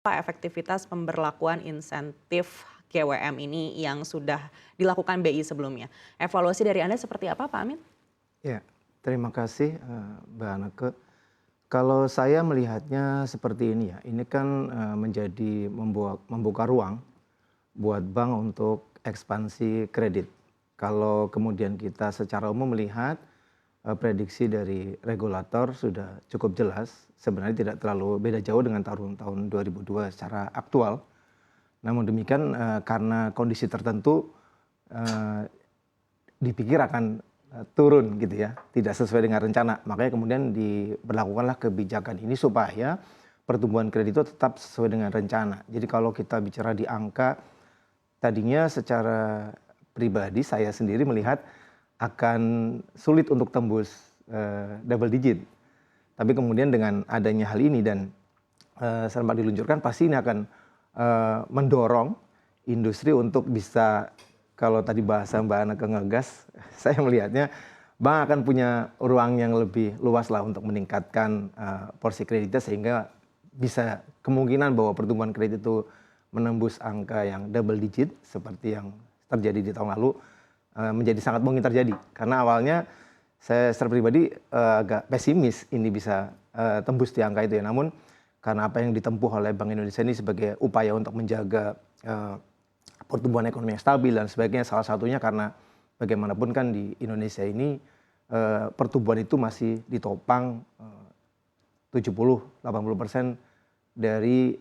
apa efektivitas pemberlakuan insentif GWM ini yang sudah dilakukan BI sebelumnya. Evaluasi dari Anda seperti apa, Pak Amin? Ya, terima kasih Mbak Anake. Kalau saya melihatnya seperti ini ya, ini kan menjadi membuka ruang buat bank untuk ekspansi kredit. Kalau kemudian kita secara umum melihat prediksi dari regulator sudah cukup jelas, sebenarnya tidak terlalu beda jauh dengan tahun 2002 secara aktual. Namun demikian karena kondisi tertentu dipikir akan turun gitu ya, tidak sesuai dengan rencana. Makanya kemudian diberlakukanlah kebijakan ini supaya pertumbuhan kredit itu tetap sesuai dengan rencana. Jadi kalau kita bicara di angka, tadinya secara pribadi saya sendiri melihat akan sulit untuk tembus double digit. Tapi kemudian dengan adanya hal ini dan serempak diluncurkan, pasti ini akan mendorong industri untuk bisa, kalau tadi bahasa Mbak Anake ngegas, saya melihatnya bank akan punya ruang yang lebih luas lah untuk meningkatkan porsi kreditnya sehingga bisa kemungkinan bahwa pertumbuhan kredit itu menembus angka yang double digit seperti yang terjadi di tahun lalu menjadi sangat mungkin terjadi. Karena awalnya saya secara pribadi agak pesimis ini bisa tembus di angka itu ya. Namun karena apa yang ditempuh oleh Bank Indonesia ini sebagai upaya untuk menjaga pertumbuhan ekonomi yang stabil dan sebagainya, salah satunya karena bagaimanapun kan di Indonesia ini pertumbuhan itu masih ditopang 70-80% dari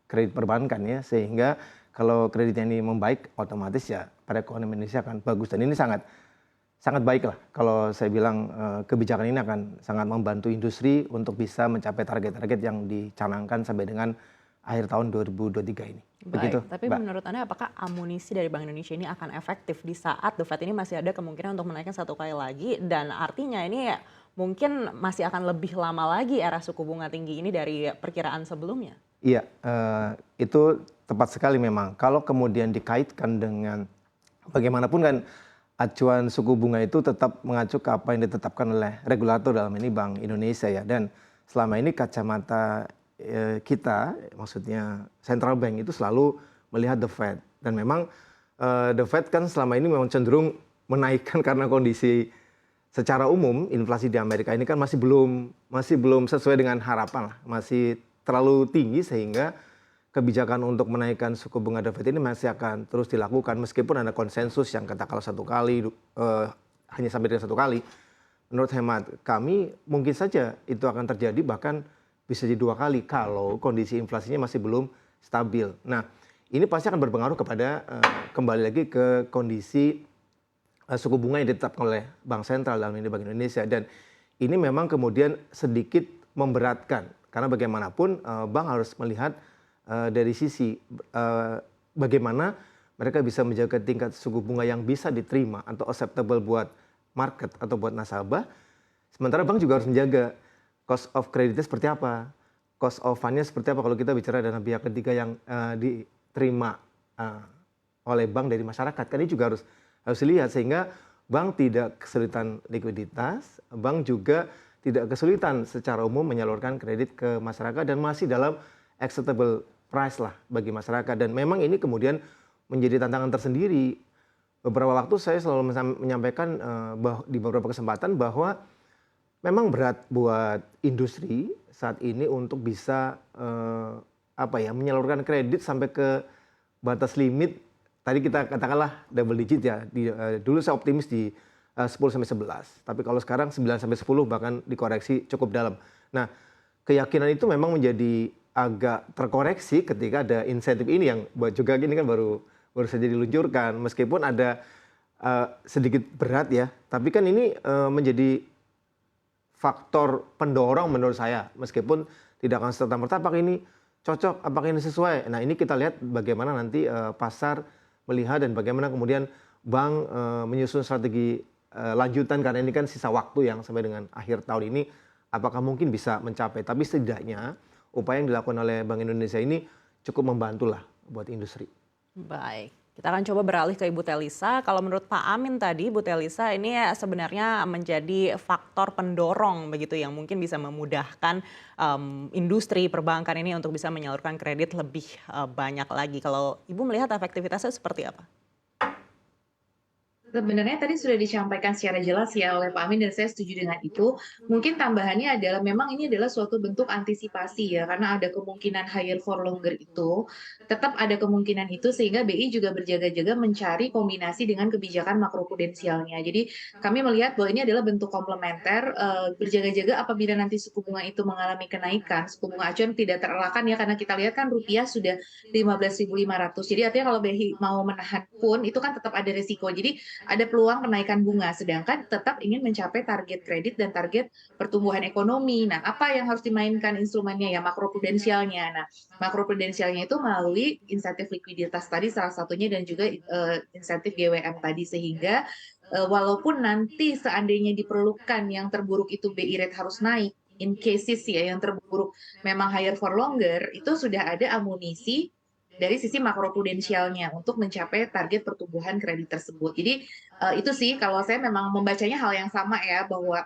kredit perbankan ya, sehingga kalau kreditnya ini membaik otomatis ya perekonomian Indonesia akan bagus, dan ini sangat baik lah kalau saya bilang kebijakan ini akan sangat membantu industri untuk bisa mencapai target-target yang dicanangkan sampai dengan akhir tahun 2023 ini. Baik, Begitu, tapi Mbak. menurut Anda apakah amunisi dari Bank Indonesia ini akan efektif di saat The Fed ini masih ada kemungkinan untuk menaikkan satu kali lagi, dan artinya ini ya mungkin masih akan lebih lama lagi era suku bunga tinggi ini dari perkiraan sebelumnya? Iya, itu tepat sekali memang. Kalau kemudian dikaitkan dengan bagaimanapun kan acuan suku bunga itu tetap mengacu ke apa yang ditetapkan oleh regulator, dalam ini Bank Indonesia ya. Dan selama ini kacamata kita, maksudnya central bank itu selalu melihat The Fed. Dan memang The Fed kan selama ini memang cenderung menaikkan karena kondisi secara umum inflasi di Amerika ini kan masih belum sesuai dengan harapan lah, masih terlalu tinggi sehingga kebijakan untuk menaikkan suku bunga The Fed ini masih akan terus dilakukan meskipun ada konsensus yang katakanlah satu kali, hanya sampai dengan satu kali. Menurut hemat kami mungkin saja itu akan terjadi, bahkan bisa jadi 2 kali kalau kondisi inflasinya masih belum stabil. Nah, ini pasti akan berpengaruh kepada kembali lagi ke kondisi suku bunga yang ditetapkan oleh Bank Sentral, dalam ini Bank Indonesia, dan ini memang kemudian sedikit memberatkan karena bagaimanapun bank harus melihat dari sisi bagaimana mereka bisa menjaga tingkat suku bunga yang bisa diterima atau acceptable buat market atau buat nasabah. Sementara bank juga harus menjaga cost of creditnya seperti apa, cost of fundnya seperti apa kalau kita bicara dana pihak ketiga yang diterima oleh bank dari masyarakat. Kan ini juga harus dilihat sehingga bank tidak kesulitan likuiditas, bank juga tidak kesulitan secara umum menyalurkan kredit ke masyarakat dan masih dalam acceptable price lah bagi masyarakat. Dan memang ini kemudian menjadi tantangan tersendiri. Beberapa waktu saya selalu menyampaikan di beberapa kesempatan bahwa memang berat buat industri saat ini untuk bisa menyalurkan kredit sampai ke batas limit. Tadi kita katakanlah double digit ya. Dulu saya optimis di 10-11. Tapi kalau sekarang 9-10 bahkan dikoreksi cukup dalam. Nah, keyakinan itu memang menjadi agak terkoreksi ketika ada insentif ini yang buat juga ini kan baru saja diluncurkan. Meskipun ada sedikit berat ya, tapi kan ini menjadi faktor pendorong menurut saya. Meskipun tidak akan serta-merta apakah ini cocok, apakah ini sesuai. Nah, ini kita lihat bagaimana nanti pasar melihat dan bagaimana kemudian bank menyusun strategi lanjutan, karena ini kan sisa waktu yang sampai dengan akhir tahun ini apakah mungkin bisa mencapai. Tapi setidaknya upaya yang dilakukan oleh Bank Indonesia ini cukup membantu lah buat industri. Baik. Kita akan coba beralih ke Ibu Telisa. Kalau menurut Pak Amin tadi, Bu Telisa ini sebenarnya menjadi faktor pendorong begitu yang mungkin bisa memudahkan industri perbankan ini untuk bisa menyalurkan kredit lebih banyak lagi. Kalau Ibu melihat efektivitasnya seperti apa? Sebenarnya tadi sudah disampaikan secara jelas ya oleh Pak Amin dan saya setuju dengan itu. Mungkin tambahannya adalah memang ini adalah suatu bentuk antisipasi ya, karena ada kemungkinan higher for longer itu, tetap ada kemungkinan itu sehingga BI juga berjaga-jaga mencari kombinasi dengan kebijakan makroprudensialnya. Jadi kami melihat bahwa ini adalah bentuk komplementer, berjaga-jaga apabila nanti suku bunga itu mengalami kenaikan, suku bunga acuan tidak terelakkan ya karena kita lihat kan rupiah sudah 15.500. Jadi artinya kalau BI mau menahan pun itu kan tetap ada resiko. Jadi ada peluang kenaikan bunga, sedangkan tetap ingin mencapai target kredit dan target pertumbuhan ekonomi. Nah, apa yang harus dimainkan instrumennya ya makroprudensialnya. Nah, makroprudensialnya itu melalui insentif likuiditas tadi salah satunya dan juga insentif GWM tadi sehingga walaupun nanti seandainya diperlukan yang terburuk itu BI rate harus naik, in cases ya yang terburuk memang higher for longer, itu sudah ada amunisi dari sisi makroprudensialnya untuk mencapai target pertumbuhan kredit tersebut. Jadi itu sih kalau saya memang membacanya hal yang sama ya bahwa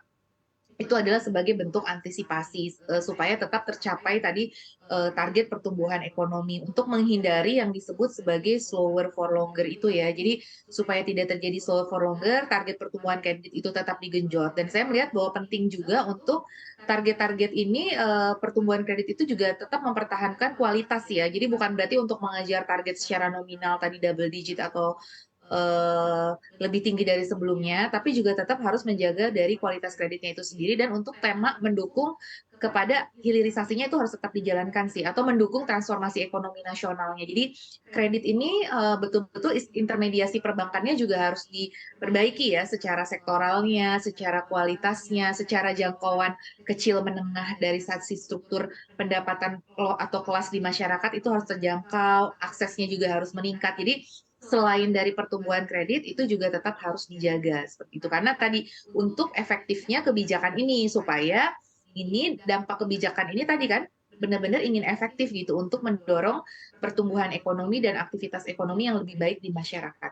itu adalah sebagai bentuk antisipasi supaya tetap tercapai tadi target pertumbuhan ekonomi untuk menghindari yang disebut sebagai slower for longer itu ya. Jadi supaya tidak terjadi slower for longer, target pertumbuhan kredit itu tetap digenjot. Dan saya melihat bahwa penting juga untuk target-target ini pertumbuhan kredit itu juga tetap mempertahankan kualitas ya. Jadi bukan berarti untuk mengejar target secara nominal tadi double digit atau lebih tinggi dari sebelumnya, tapi juga tetap harus menjaga dari kualitas kreditnya itu sendiri dan untuk tema mendukung kepada hilirisasinya itu harus tetap dijalankan sih atau mendukung transformasi ekonomi nasionalnya. Jadi kredit ini betul-betul intermediasi perbankannya juga harus diperbaiki ya secara sektoralnya, secara kualitasnya, secara jangkauan kecil menengah dari sisi struktur pendapatan atau kelas di masyarakat itu harus terjangkau, aksesnya juga harus meningkat. Jadi selain dari pertumbuhan kredit itu juga tetap harus dijaga seperti itu karena tadi untuk efektifnya kebijakan ini supaya ini dampak kebijakan ini tadi kan benar-benar ingin efektif gitu untuk mendorong pertumbuhan ekonomi dan aktivitas ekonomi yang lebih baik di masyarakat.